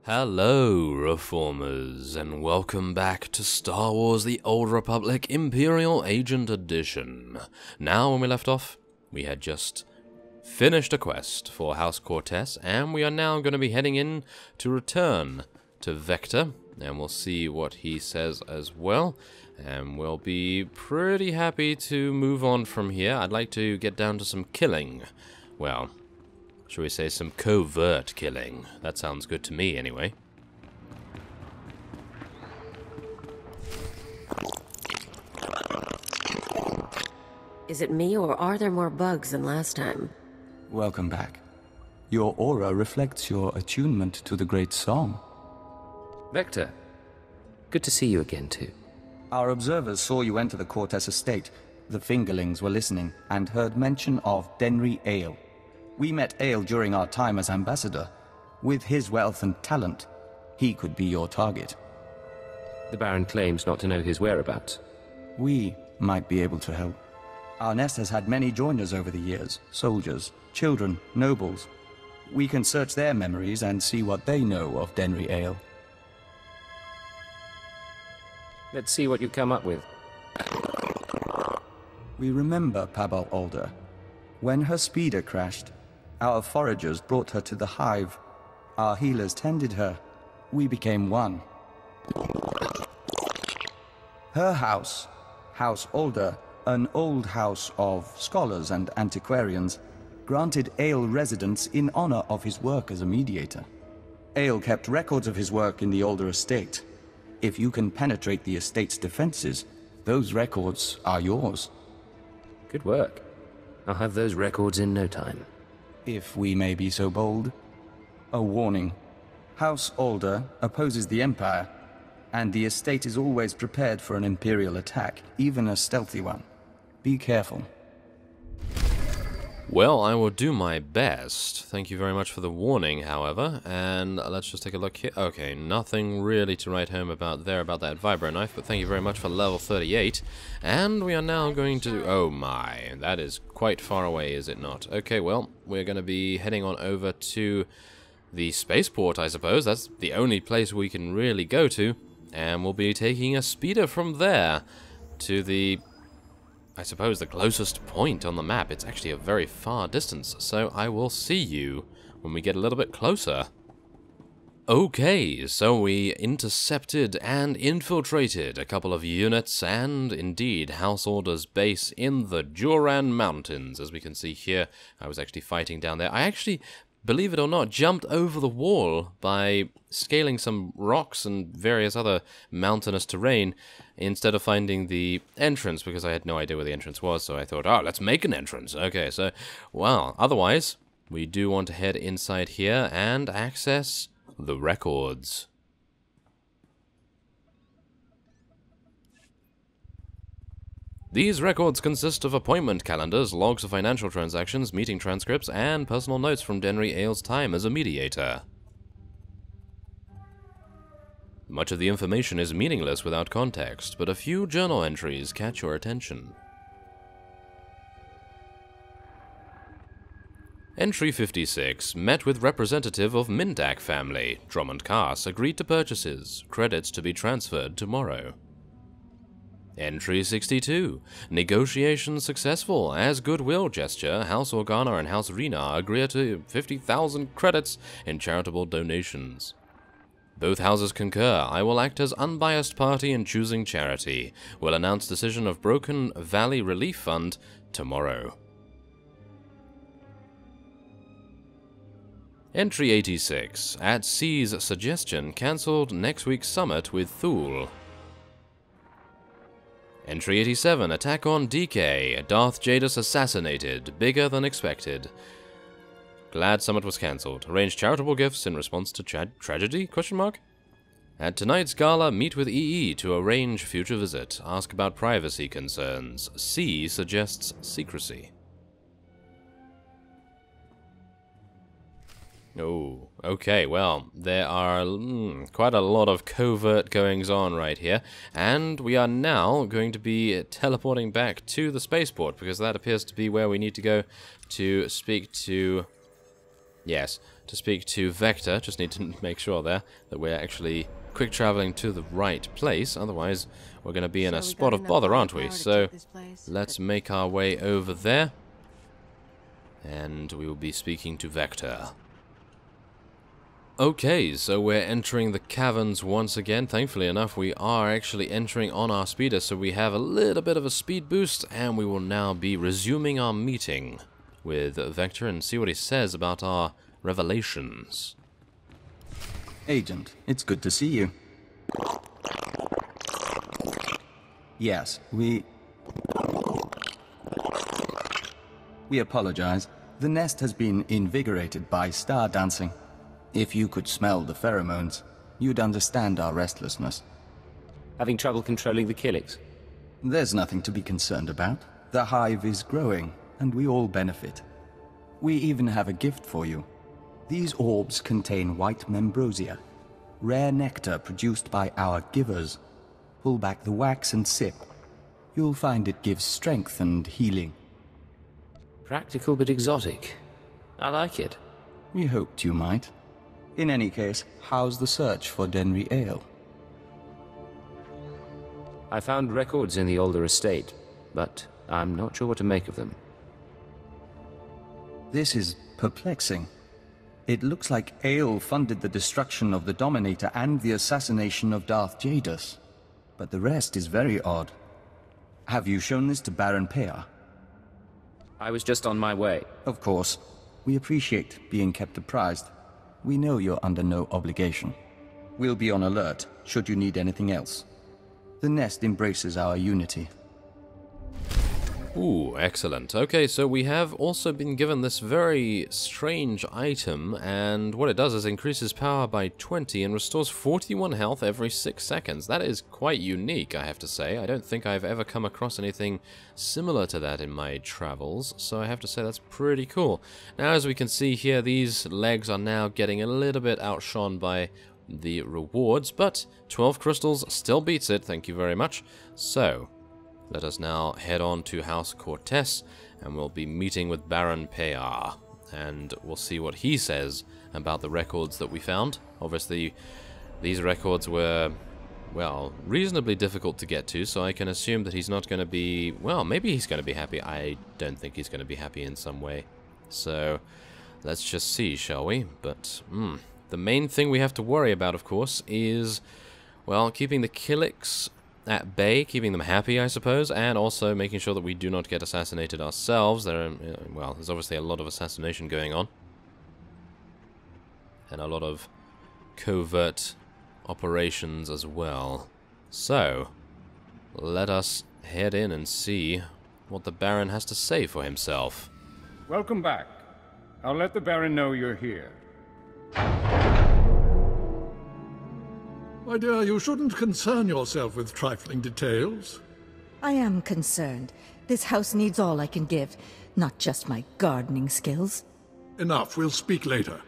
Hello, Reformers, and welcome back to Star Wars The Old Republic Imperial Agent Edition. Now, when we left off, we had just finished a quest for House Cortez, and we are now going to be heading in to return to Vector, and we'll see what he says as well, and we'll be pretty happy to move on from here. I'd like to get down to some killing. Well, shall we say some covert killing? That sounds good to me, anyway. Is it me, or are there more bugs than last time? Welcome back. Your aura reflects your attunement to the great song. Vector, good to see you again, too. Our observers saw you enter the Cortez estate. The fingerlings were listening and heard mention of Denry Ale. We met Ale during our time as ambassador. With his wealth and talent, he could be your target. The Baron claims not to know his whereabouts. We might be able to help. Our nest has had many joiners over the years. Soldiers, children, nobles. We can search their memories and see what they know of Denry Ale. Let's see what you come up with. We remember Pabal Alder. When her speeder crashed, our foragers brought her to the hive. Our healers tended her. We became one. Her house, House Alder, an old house of scholars and antiquarians, granted Ale residence in honor of his work as a mediator. Ale kept records of his work in the Alder estate. If you can penetrate the estate's defenses, those records are yours. Good work. I'll have those records in no time. If we may be so bold. A warning. House Alder opposes the Empire, and the estate is always prepared for an Imperial attack, even a stealthy one. Be careful. Well, I will do my best. Thank you very much for the warning, however, and let's just take a look here. Okay, nothing really to write home about there about that vibro knife, but thank you very much for level 38. And we are now going to... Oh my, that is quite far away, is it not? Okay, well, we're going to be heading on over to the spaceport, I suppose. That's the only place we can really go to, and we'll be taking a speeder from there to the... I suppose the closest point on the map. It's actually a very far distance, so I will see you when we get a little bit closer. Okay, so we intercepted and infiltrated a couple of units, and indeed House Order's base in the Joran Mountains. As we can see here, I was actually fighting down there. I actually, believe it or not, jumped over the wall by scaling some rocks and various other mountainous terrain instead of finding the entrance, because I had no idea where the entrance was, so I thought, oh, let's make an entrance. Okay, so, well, otherwise, we do want to head inside here and access the records. These records consist of appointment calendars, logs of financial transactions, meeting transcripts, and personal notes from Denry Ale's time as a mediator. Much of the information is meaningless without context, but a few journal entries catch your attention. Entry 56. Met with representative of Mindak family. Drummond Cass agreed to purchases. Credits to be transferred tomorrow. Entry 62. Negotiations successful. As goodwill gesture, House Organa and House Rena agree to 50,000 credits in charitable donations. Both houses concur. I will act as unbiased party in choosing charity. Will announce decision of Broken Valley Relief Fund tomorrow. Entry 86. At C's suggestion, cancelled next week's summit with Thule. Entry 87. Attack on DK. Darth Jadis assassinated. Bigger than expected. Glad summit was cancelled. Arrange charitable gifts in response to tragedy? Question mark? At tonight's gala, meet with EE to arrange future visit. Ask about privacy concerns. C suggests secrecy. Oh, okay, well, there are quite a lot of covert goings-on right here, and we are now going to be teleporting back to the spaceport, because that appears to be where we need to go to speak to... Yes, to speak to Vector. Just need to make sure there that we're actually quick traveling to the right place. Otherwise, we're going to be in a spot of bother, aren't we? So let's make our way over there. And we will be speaking to Vector. Okay, so we're entering the caverns once again. Thankfully enough, we are actually entering on our speeder, so we have a little bit of a speed boost, and we will now be resuming our meeting with Vector and see what he says about our revelations. Agent, it's good to see you. Yes, we apologize. The nest has been invigorated by star dancing. If you could smell the pheromones, you'd understand our restlessness. Having trouble controlling the Killiks? There's nothing to be concerned about. The hive is growing, and we all benefit. We even have a gift for you. These orbs contain white membrosia, rare nectar produced by our givers. Pull back the wax and sip. You'll find it gives strength and healing. Practical but exotic. I like it. We hoped you might. In any case, how's the search for Denry Ale? I found records in the older estate, but I'm not sure what to make of them. This is perplexing. It looks like Ale funded the destruction of the Dominator and the assassination of Darth Jadus. But the rest is very odd. Have you shown this to Baron Pear? I was just on my way. Of course. We appreciate being kept apprised. We know you're under no obligation. We'll be on alert, should you need anything else. The nest embraces our unity. Ooh, excellent. Okay, so we have also been given this very strange item, and what it does is increases power by 20 and restores 41 health every 6 seconds. That is quite unique, I have to say. I don't think I've ever come across anything similar to that in my travels, so I have to say that's pretty cool. Now, as we can see here, these legs are now getting a little bit outshone by the rewards, but 12 crystals still beats it, thank you very much. So let us now head on to House Cortez, and we'll be meeting with Baron Pear, and we'll see what he says about the records that we found. Obviously, these records were, well, reasonably difficult to get to, so I can assume that he's not going to be, well, maybe he's going to be happy. I don't think he's going to be happy in some way. So let's just see, shall we? But, the main thing we have to worry about, of course, is, well, keeping the Killiks at bay, keeping them happy, I suppose, and also making sure that we do not get assassinated ourselves. Well, there's obviously a lot of assassination going on, and a lot of covert operations as well. So, let us head in and see what the Baron has to say for himself. Welcome back. I'll let the Baron know you're here. My dear, you shouldn't concern yourself with trifling details. I am concerned. This house needs all I can give, not just my gardening skills. Enough, we'll speak later.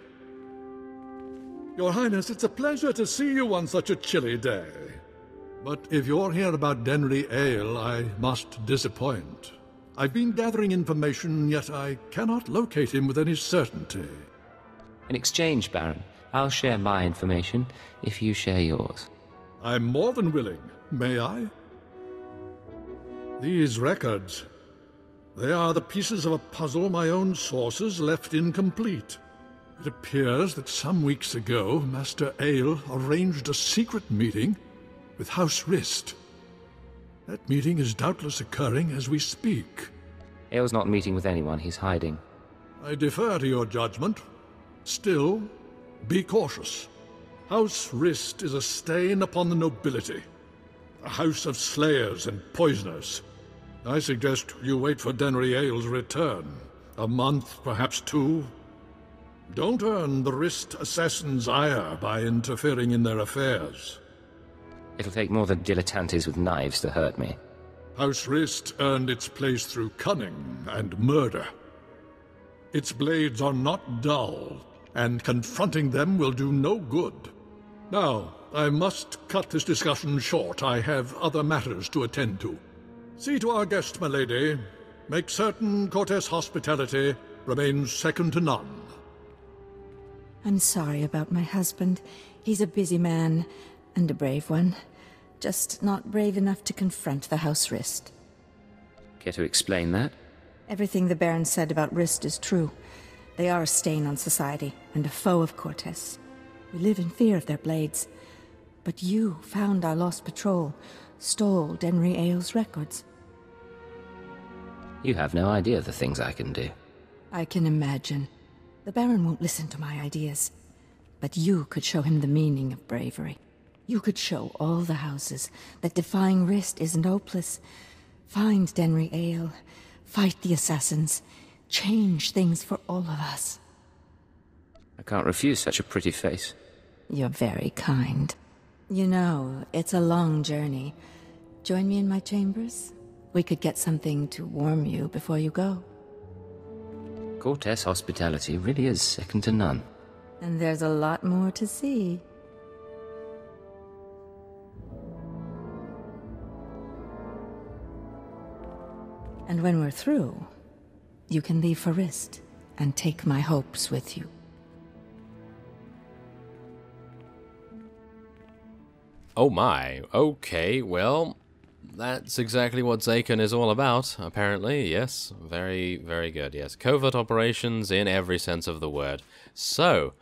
Your Highness, it's a pleasure to see you on such a chilly day. But if you're here about Denry Ale, I must disappoint. I've been gathering information, yet I cannot locate him with any certainty. In exchange, Baron, I'll share my information if you share yours. I'm more than willing. May I? These records, they are the pieces of a puzzle my own sources left incomplete. It appears that some weeks ago, Master Ale arranged a secret meeting with House Rist. That meeting is doubtless occurring as we speak. Ale's not meeting with anyone, he's hiding. I defer to your judgment. Still, be cautious. House Rist is a stain upon the nobility. A house of slayers and poisoners. I suggest you wait for Denry Ale's return. A month, perhaps 2. Don't earn the Rist assassins' ire by interfering in their affairs. It'll take more than dilettantes with knives to hurt me. House Rist earned its place through cunning and murder. Its blades are not dull, and confronting them will do no good. Now, I must cut this discussion short. I have other matters to attend to. See to our guest, my lady. Make certain Cortez hospitality remains second to none. I'm sorry about my husband. He's a busy man, and a brave one. Just not brave enough to confront the House Rist. Care to explain that? Everything the Baron said about Rist is true. They are a stain on society, and a foe of Cortez. We live in fear of their blades. But you found our lost patrol, stole Denry Aile's records. You have no idea the things I can do. I can imagine. The Baron won't listen to my ideas. But you could show him the meaning of bravery. You could show all the houses that defying Rist isn't hopeless. Find Denry Aile, fight the assassins, change things for all of us. I can't refuse such a pretty face. You're very kind. You know, it's a long journey. Join me in my chambers? We could get something to warm you before you go. Cortez hospitality really is second to none. And there's a lot more to see. And when we're through, you can leave for Rist and take my hopes with you. Oh my, okay, well, that's exactly what Zaken is all about, apparently, yes. Very, very good, yes. Covert operations in every sense of the word. So,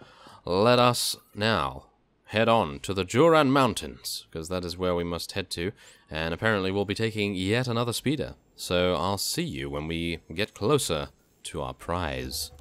let us now head on to the Juran Mountains, because that is where we must head to, and apparently we'll be taking yet another speeder. So I'll see you when we get closer to our prize.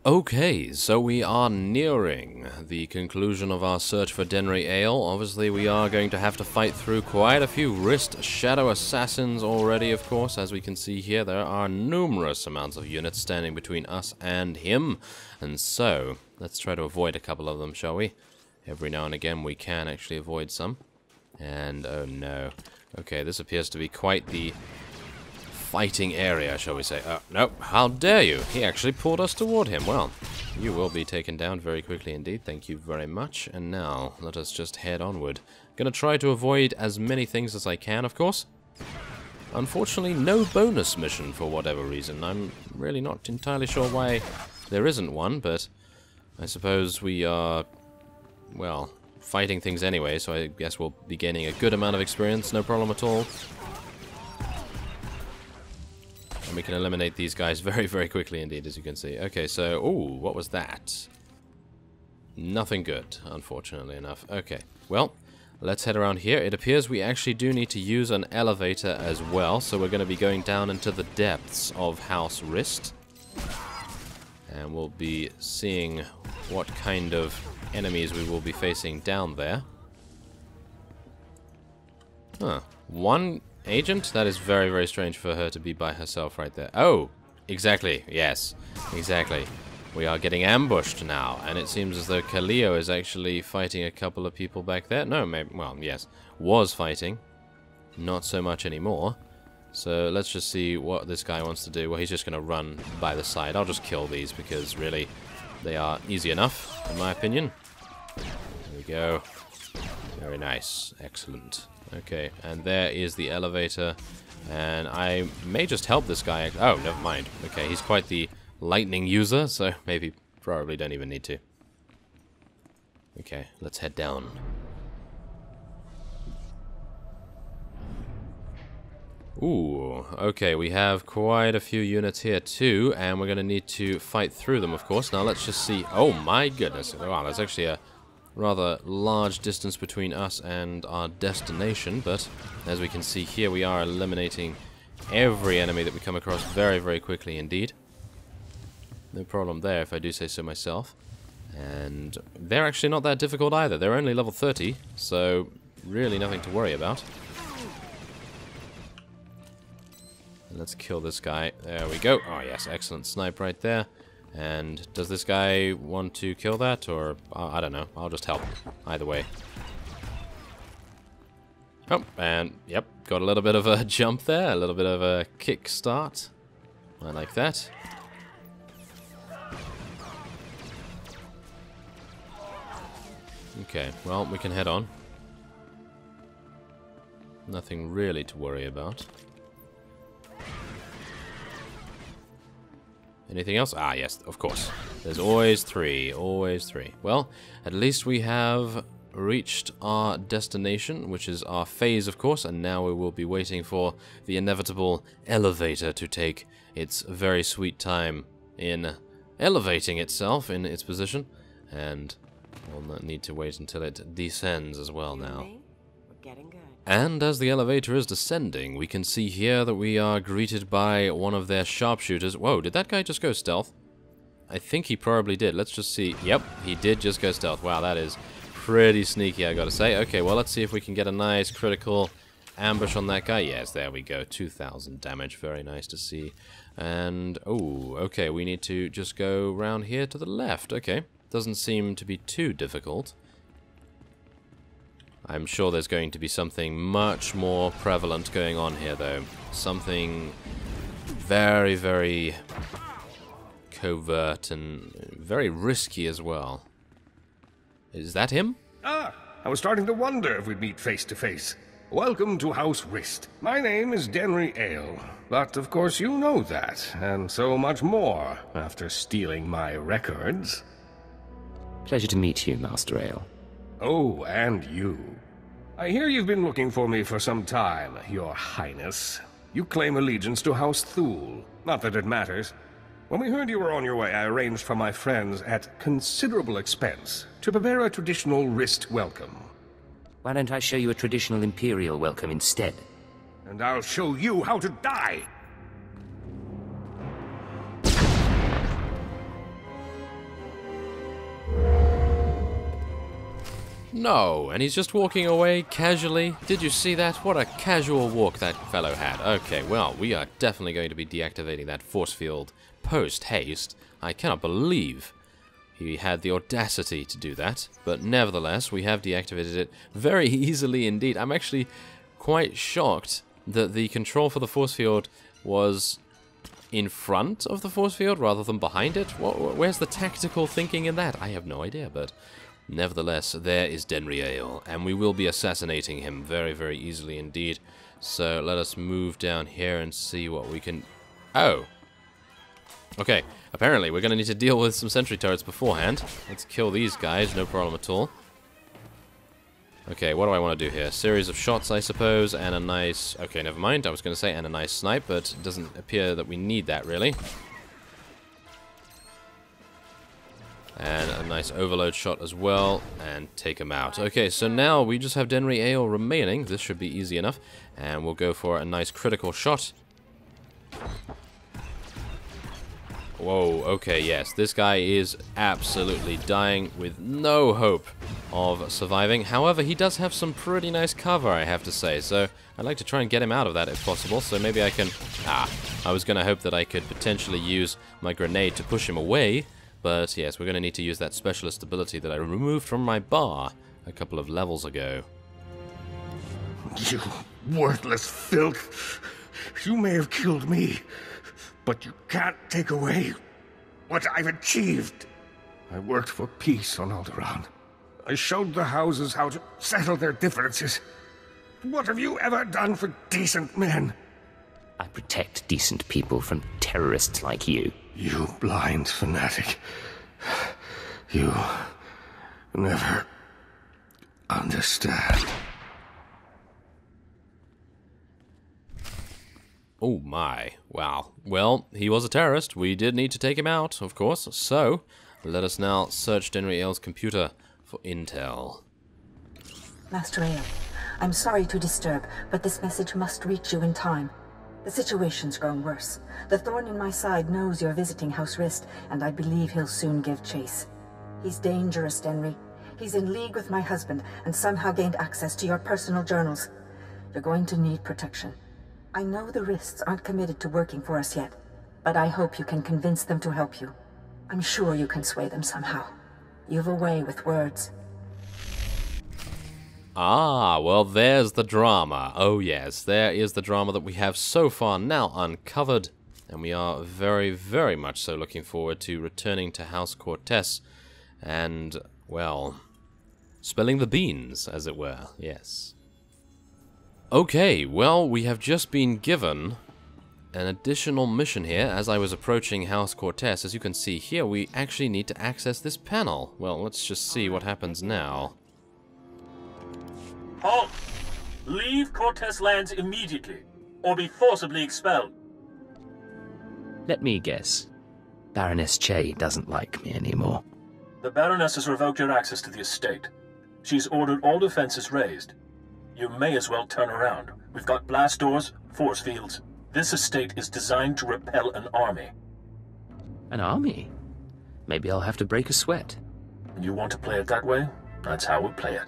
Okay, so we are nearing the conclusion of our search for Denry Aile. Obviously, we are going to have to fight through quite a few Rist Shadow Assassins already, of course. As we can see here, there are numerous amounts of units standing between us and him. And so, let's try to avoid a couple of them, shall we? Every now and again, we can actually avoid some. And, oh no. Okay, this appears to be quite the fighting area, shall we say. Oh, no, how dare you? He actually pulled us toward him. Well, you will be taken down very quickly indeed. Thank you very much. And now, let us just head onward. Gonna try to avoid as many things as I can, of course. Unfortunately, no bonus mission for whatever reason. I'm really not entirely sure why there isn't one, but I suppose we are, well, fighting things anyway, so I guess we'll be gaining a good amount of experience, no problem at all. And we can eliminate these guys very, very quickly indeed, as you can see. Okay, so, ooh, what was that? Nothing good, unfortunately enough. Okay, well, let's head around here. It appears we actually do need to use an elevator as well, so we're going to be going down into the depths of House Rist. And we'll be seeing what kind of enemies we will be facing down there. Huh. One agent? That is very, very strange for her to be by herself right there. Oh! Exactly. Yes. Exactly. We are getting ambushed now, and it seems as though Kaleo is actually fighting a couple of people back there. No, maybe, well, yes. Was fighting. Not so much anymore. So let's just see what this guy wants to do. Well, he's just going to run by the side. I'll just kill these because, really, they are easy enough, in my opinion. There we go. Very nice. Excellent. Okay, and there is the elevator. And I may just help this guy. Oh, never mind. Okay, he's quite the lightning user, so maybe, probably don't even need to. Okay, let's head down. Ooh, okay, we have quite a few units here too, and we're going to need to fight through them, of course. Now let's just see. Oh my goodness. Wow, there's actually a rather large distance between us and our destination, but as we can see here, we are eliminating every enemy that we come across very, very quickly indeed. No problem there, if I do say so myself. And they're actually not that difficult either. They're only level 30, so really nothing to worry about. Let's kill this guy. There we go. Oh yes, excellent snipe right there. And does this guy want to kill that, or I don't know. I'll just help. Either way. Oh, and yep, got a little bit of a jump there, a little bit of a kick start. I like that. Okay, well, we can head on. Nothing really to worry about. Anything else? Ah, yes, of course. There's always three, always three. Well, at least we have reached our destination, which is our phase, of course, and now we will be waiting for the inevitable elevator to take its very sweet time in elevating itself in its position, and we'll need to wait until it descends as well now. We're getting good. And as the elevator is descending, we can see here that we are greeted by one of their sharpshooters. Whoa, did that guy just go stealth? I think he probably did. Let's just see. Yep, he did just go stealth. Wow, that is pretty sneaky, I gotta say. Okay, well, let's see if we can get a nice critical ambush on that guy. Yes, there we go. 2,000 damage. Very nice to see. And, oh, okay, we need to just go round here to the left. Okay, doesn't seem to be too difficult. I'm sure there's going to be something much more prevalent going on here, though. Something very, very covert and very risky as well. Is that him? Ah, I was starting to wonder if we'd meet face to face. Welcome to House Rist. My name is Denry Ale, but of course you know that, and so much more after stealing my records. Pleasure to meet you, Master Ale. Oh, and you. I hear you've been looking for me for some time, Your Highness. You claim allegiance to House Thule. Not that it matters. When we heard you were on your way, I arranged for my friends at considerable expense to prepare a traditional Rist welcome. Why don't I show you a traditional Imperial welcome instead? And I'll show you how to die! No, and he's just walking away casually. Did you see that? What a casual walk that fellow had. Okay, well, we are definitely going to be deactivating that force field post-haste. I cannot believe he had the audacity to do that, but nevertheless, we have deactivated it very easily indeed. I'm actually quite shocked that the control for the force field was in front of the force field rather than behind it. Where's the tactical thinking in that? I have no idea, but nevertheless, there is Denry Ale, and we will be assassinating him very, very easily indeed. So let us move down here and see what we can... Oh! Okay, apparently we're going to need to deal with some sentry turrets beforehand. Let's kill these guys, no problem at all. Okay, what do I want to do here? Series of shots, I suppose, and a nice... Okay, never mind, I was going to say and a nice snipe, but it doesn't appear that we need that, really. And a nice overload shot as well, and take him out. Okay, so now we just have Denry Ale remaining. This should be easy enough, and we'll go for a nice critical shot. Whoa, okay, yes, this guy is absolutely dying with no hope of surviving. However, he does have some pretty nice cover, I have to say, so I'd like to try and get him out of that if possible, so maybe I can... I was going to hope that I could potentially use my grenade to push him away, but yes, we're going to need to use that specialist ability that I removed from my bar a couple of levels ago. You worthless filth! You may have killed me, but you can't take away what I've achieved. I worked for peace on Alderaan. I showed the houses how to settle their differences. What have you ever done for decent men? I protect decent people from terrorists like you. You blind fanatic. You never understand. Oh my, wow. Well, he was a terrorist. We did need to take him out, of course. So, let us now search Denry Ale's computer for intel. Master Ale, I'm sorry to disturb, but this message must reach you in time. The situation's grown worse. The thorn in my side knows you're visiting House Rist, and I believe he'll soon give chase. He's dangerous, Denry. He's in league with my husband, and somehow gained access to your personal journals. You're going to need protection. I know the Rists aren't committed to working for us yet, but I hope you can convince them to help you. I'm sure you can sway them somehow. You've a way with words. Ah, well, there's the drama. Oh yes, there is the drama that we have so far now uncovered, and we are very, very much so looking forward to returning to House Cortez and, well, spilling the beans, as it were, yes. Okay, well, we have just been given an additional mission here. As I was approaching House Cortez, as you can see here, we actually need to access this panel. Well, let's just see what happens now. Halt! Leave Cortez lands immediately, or be forcibly expelled. Let me guess. Baroness Che doesn't like me anymore. The Baroness has revoked your access to the estate. She's ordered all defenses raised. You may as well turn around. We've got blast doors, force fields. This estate is designed to repel an army. An army? Maybe I'll have to break a sweat. You want to play it that way? That's how we'll play it.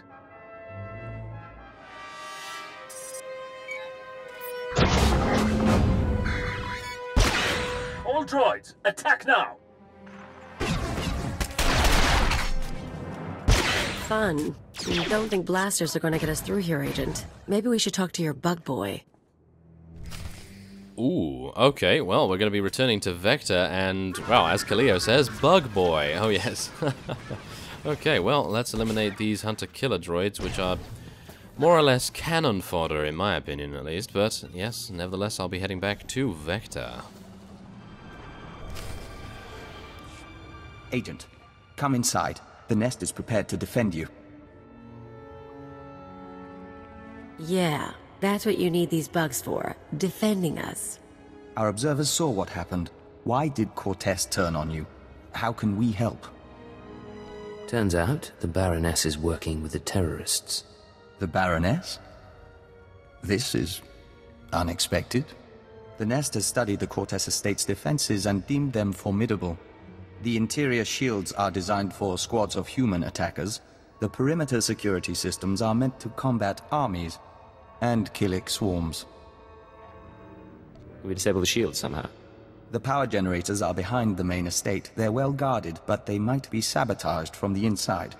All droids, attack now! Fun. You don't think blasters are going to get us through here, Agent? Maybe we should talk to your bug boy. Ooh, okay, well, we're going to be returning to Vector and, well, as Kaleo says, Bug Boy. Oh, yes. Okay, well, let's eliminate these hunter-killer droids, which are more or less cannon fodder, in my opinion, at least. But, yes, nevertheless, I'll be heading back to Vector. Agent, come inside. The nest is prepared to defend you. Yeah, that's what you need these bugs for. Defending us. Our observers saw what happened. Why did Cortez turn on you? How can we help? Turns out the Baroness is working with the terrorists. The Baroness? This is unexpected. The nest has studied the Cortez estate's defenses and deemed them formidable. The interior shields are designed for squads of human attackers. The perimeter security systems are meant to combat armies and Killik swarms. We disable the shield somehow. The power generators are behind the main estate. They're well guarded, but they might be sabotaged from the inside.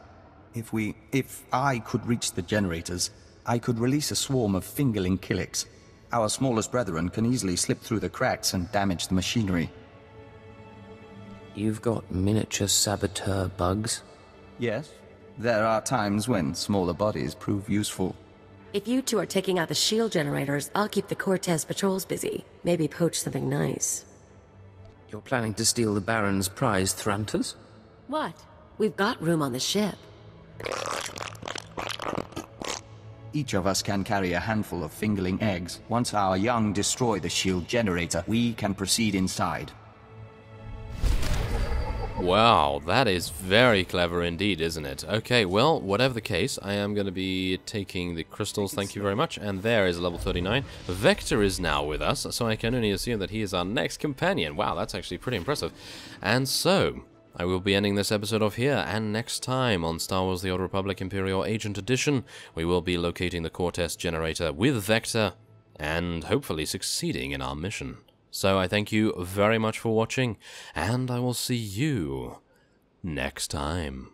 If I could reach the generators, I could release a swarm of fingerling Killiks. Our smallest brethren can easily slip through the cracks and damage the machinery. You've got miniature saboteur bugs? Yes. There are times when smaller bodies prove useful. If you two are taking out the shield generators, I'll keep the Cortez patrols busy. Maybe poach something nice. You're planning to steal the Baron's prize Thranters? What? We've got room on the ship. Each of us can carry a handful of fingerling eggs. Once our young destroy the shield generator, we can proceed inside. Wow, that is very clever indeed, isn't it? Okay, well, whatever the case, I am going to be taking the crystals, thank you very much, and there is level 39. Vector is now with us, so I can only assume that he is our next companion. Wow, that's actually pretty impressive. And so, I will be ending this episode off here, and next time on Star Wars The Old Republic Imperial Agent Edition, we will be locating the Cortez generator with Vector, and hopefully succeeding in our mission. So I thank you very much for watching, and I will see you next time.